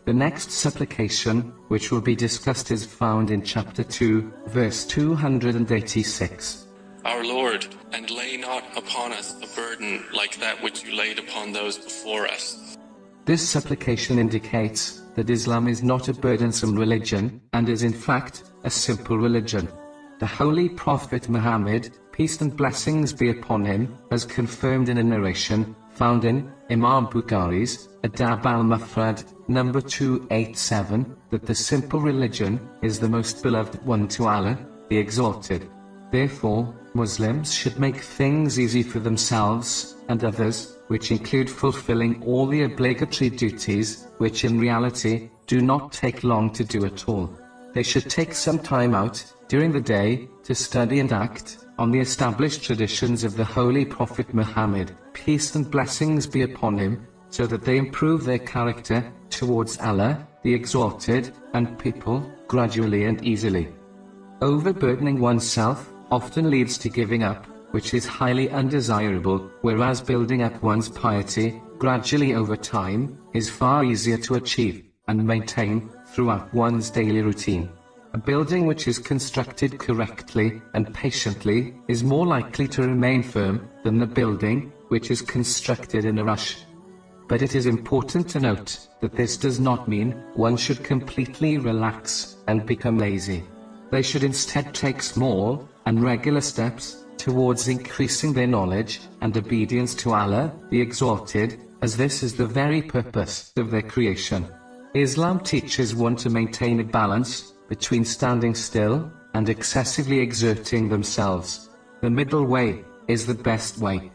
The next supplication, which will be discussed, is found in chapter 2, verse 286. Our Lord, and lay not upon us a burden like that which you laid upon those before us. This supplication indicates that Islam is not a burdensome religion, and is in fact a simple religion. The Holy Prophet Muhammad, peace and blessings be upon him, has confirmed in a narration found in Imam Bukhari's Adab al-Mufrad, number 287, that the simple religion is the most beloved one to Allah, the Exalted. Therefore, Muslims should make things easy for themselves and others, which include fulfilling all the obligatory duties, which in reality do not take long to do at all. They should take some time out during the day to study and act on the established traditions of the Holy Prophet Muhammad, peace and blessings be upon him, so that they improve their character towards Allah, the Exalted, and people, gradually and easily. Overburdening oneself often leads to giving up, which is highly undesirable, whereas building up one's piety, gradually over time, is far easier to achieve and maintain throughout one's daily routine. A building which is constructed correctly and patiently is more likely to remain firm than the building which is constructed in a rush. But it is important to note that this does not mean one should completely relax and become lazy. They should instead take small and regular steps towards increasing their knowledge and obedience to Allah, the Exalted, as this is the very purpose of their creation. Islam teaches one to maintain a balance between standing still and excessively exerting themselves. The middle way is the best way.